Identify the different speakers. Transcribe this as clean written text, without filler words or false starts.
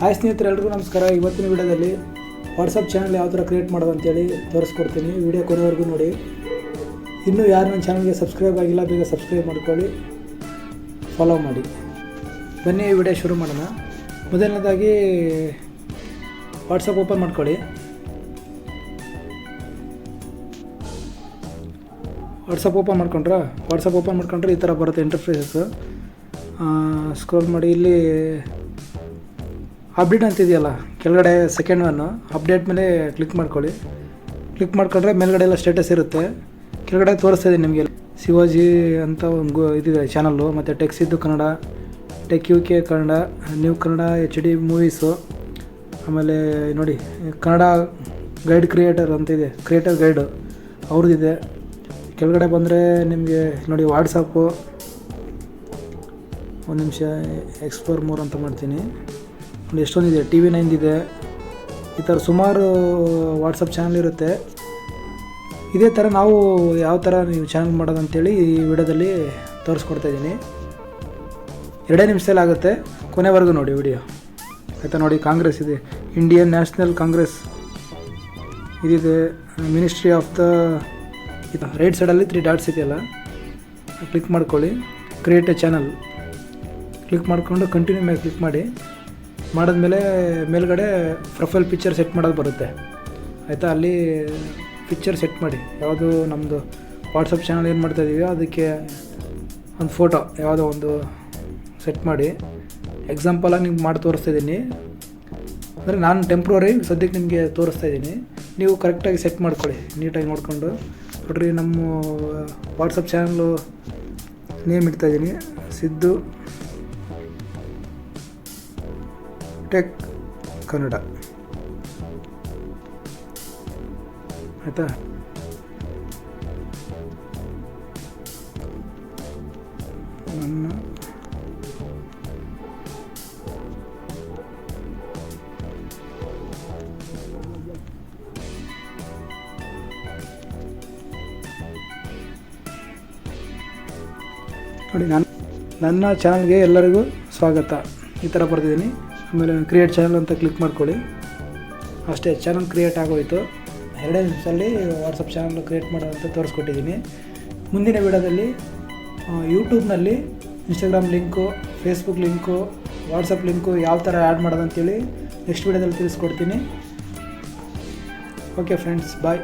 Speaker 1: Hi ಸ್ನೇಹಿತರೆ, ಎಲ್ರಿಗೂ ನಮಸ್ಕಾರ. ಇವತ್ತಿನ ವಿಡಿಯೋದಲ್ಲಿ ವಾಟ್ಸಪ್ ಚಾನಲ್ ಯಾವ ಥರ ಕ್ರಿಯೇಟ್ ಮಾಡೋದು ಅಂತೇಳಿ ತೋರಿಸ್ಕೊಡ್ತೀನಿ. ವಿಡಿಯೋ ಕೊನೆವರೆಗೂ ನೋಡಿ. ಇನ್ನೂ ಯಾರು ನನ್ನ ಚಾನಲ್ಗೆ ಸಬ್ಸ್ಕ್ರೈಬ್ ಆಗಿಲ್ಲ, ಬೇಗ ಸಬ್ಸ್ಕ್ರೈಬ್ ಮಾಡ್ಕೊಳ್ಳಿ, ಫಾಲೋ ಮಾಡಿ. ಬನ್ನಿ ವಿಡಿಯೋ ಶುರು ಮಾಡೋಣ. ಮೊದಲನೇದಾಗಿ ವಾಟ್ಸಪ್ ಓಪನ್ ಮಾಡ್ಕೊಳ್ಳಿ. ವಾಟ್ಸಪ್ ಓಪನ್ ಮಾಡ್ಕೊಂಡ್ರೆ ಈ ಥರ ಬರುತ್ತೆ ಇಂಟರ್ಫೇಸಸ್ಸು. ಸ್ಕ್ರೋಲ್ ಮಾಡಿ, ಇಲ್ಲಿ ಅಪ್ಡೇಟ್ ಅಂತಿದೆಯಲ್ಲ ಕೆಳಗಡೆ ಸೆಕೆಂಡ್ ಒನ್ನು, ಅಪ್ಡೇಟ್ ಮೇಲೆ ಕ್ಲಿಕ್ ಮಾಡ್ಕೊಳ್ಳಿ. ಕ್ಲಿಕ್ ಮಾಡ್ಕೊಂಡ್ರೆ ಮೇಲ್ಗಡೆ ಎಲ್ಲ ಸ್ಟೇಟಸ್ ಇರುತ್ತೆ. ಕೆಳಗಡೆ ತೋರಿಸ್ತಾ ಇದೆ ನಿಮಗೆ ಶಿವಾಜಿ ಅಂತ ಒಂದು ಇದಿದೆ ಚಾನಲ್ಲು, ಮತ್ತು ಟೆಕ್ಸ್ ಇದ್ದು Kannada, tech UK Kannada, new Kannada, HD movies, ಆಮೇಲೆ ನೋಡಿ ಕನ್ನಡ ಗೈಡ್ ಕ್ರಿಯೇಟರ್ ಅಂತಿದೆ, ಕ್ರಿಯೇಟರ್ ಗೈಡು ಅವ್ರದ್ದಿದೆ. ಕೆಳಗಡೆ ಬಂದರೆ ನಿಮಗೆ ನೋಡಿ ವಾಟ್ಸಪ್ಪು, ಒಂದು ನಿಮಿಷ ಎಕ್ಸ್ಪ್ಲೋರ್ ಮೋರ್ ಅಂತ ಮಾಡ್ತೀನಿ. ನೋಡಿ ಎಷ್ಟೊಂದಿದೆ, TV9 ಇದೆ. ಈ ಥರ ಸುಮಾರು ವಾಟ್ಸಪ್ ಚಾನಲ್ ಇರುತ್ತೆ. ಇದೇ ಥರ ನಾವು ಯಾವ ಥರ ನೀವು ಚಾನಲ್ ಮಾಡೋದು ಅಂತೇಳಿ ಈ ವಿಡಿಯೋದಲ್ಲಿ ತೋರಿಸ್ಕೊಡ್ತಾಯಿದ್ದೀನಿ. 2 ನಿಮಿಷದಲ್ಲಿ ಆಗುತ್ತೆ, ಕೊನೆವರೆಗೂ ನೋಡಿ ವಿಡಿಯೋ ಆಯಿತಾ. ನೋಡಿ ಕಾಂಗ್ರೆಸ್ ಇದೆ, ಇಂಡಿಯನ್ ನ್ಯಾಷನಲ್ ಕಾಂಗ್ರೆಸ್ ಇದಿದೆ, ಮಿನಿಸ್ಟ್ರಿ ಆಫ್ ದ ರೈಟ್ ಸೈಡಲ್ಲಿ 3 ಡಾಟ್ಸ್ ಇದೆಯಲ್ಲ, ಕ್ಲಿಕ್ ಮಾಡ್ಕೊಳ್ಳಿ. ಕ್ರಿಯೇಟ್ ಎ ಚಾನಲ್ ಕ್ಲಿಕ್ ಮಾಡಿಕೊಂಡು ಕಂಟಿನ್ಯೂ ಮೇಲೆ ಕ್ಲಿಕ್ ಮಾಡಿದ್ಮೇಲೆ ಮೇಲ್ಗಡೆ ಪ್ರೊಫೈಲ್ ಪಿಕ್ಚರ್ ಸೆಟ್ ಮಾಡೋದು ಬರುತ್ತೆ ಆಯಿತಾ. ಅಲ್ಲಿ ಪಿಕ್ಚರ್ ಸೆಟ್ ಮಾಡಿ, ಯಾವುದು ನಮ್ಮದು ವಾಟ್ಸಪ್ ಚಾನಲ್ ಏನು ಮಾಡ್ತಾಯಿದ್ದೀವಿ ಅದಕ್ಕೆ ಒಂದು ಫೋಟೋ ಯಾವುದೋ ಒಂದು ಸೆಟ್ ಮಾಡಿ. ಎಕ್ಸಾಂಪಲಾಗಿ ನಿಮ್ಗೆ ಮಾಡಿ ತೋರಿಸ್ತಾಯಿದ್ದೀನಿ, ಅಂದರೆ ನಾನು ಟೆಂಪ್ರವರಿ ಸದ್ಯಕ್ಕೆ ನಿಮಗೆ ತೋರಿಸ್ತಾಯಿದ್ದೀನಿ. ನೀವು ಕರೆಕ್ಟಾಗಿ ಸೆಟ್ ಮಾಡ್ಕೊಳ್ಳಿ, ನೀಟಾಗಿ ನೋಡಿಕೊಂಡು. ನೋಡ್ರಿ, ನಮ್ಮ ವಾಟ್ಸಪ್ ಚಾನಲ್ಲು ನೇಮ್ ಇಡ್ತಾಯಿದ್ದೀನಿ, ಸಿದ್ದು ಟೆಕ್ ಕನ್ನಡ ಆಯಿತಾ. ನನ್ನ ನೋಡಿ, ನನ್ನ ಚಾನಲ್ಗೆ ಎಲ್ಲರಿಗೂ ಸ್ವಾಗತ, ಈ ಥರ ಬರ್ತಿದ್ದೀನಿ. ಆಮೇಲೆ ಕ್ರಿಯೇಟ್ ಚಾನಲ್ ಅಂತ ಕ್ಲಿಕ್ ಮಾಡ್ಕೊಳ್ಳಿ. ಅಷ್ಟೇ, ಚಾನಲ್ ಕ್ರಿಯೇಟ್ ಆಗೋಯಿತು. 2 ನಿಮಿಷದಲ್ಲಿ ವಾಟ್ಸಪ್ ಚಾನಲ್ ಕ್ರಿಯೇಟ್ ಮಾಡೋದಂತ ತೋರಿಸ್ಕೊಟ್ಟಿದ್ದೀನಿ. ಮುಂದಿನ ವಿಡಿಯೋದಲ್ಲಿ ಯೂಟ್ಯೂಬ್ನಲ್ಲಿ Instagram link, Facebook link, WhatsApp link ಯಾವ ಥರ ಆ್ಯಡ್ ಮಾಡೋದಂತೇಳಿ ನೆಕ್ಸ್ಟ್ ವಿಡಿಯೋದಲ್ಲಿ ತಿಳಿಸ್ಕೊಡ್ತೀನಿ. ಓಕೆ ಫ್ರೆಂಡ್ಸ್, ಬಾಯ್.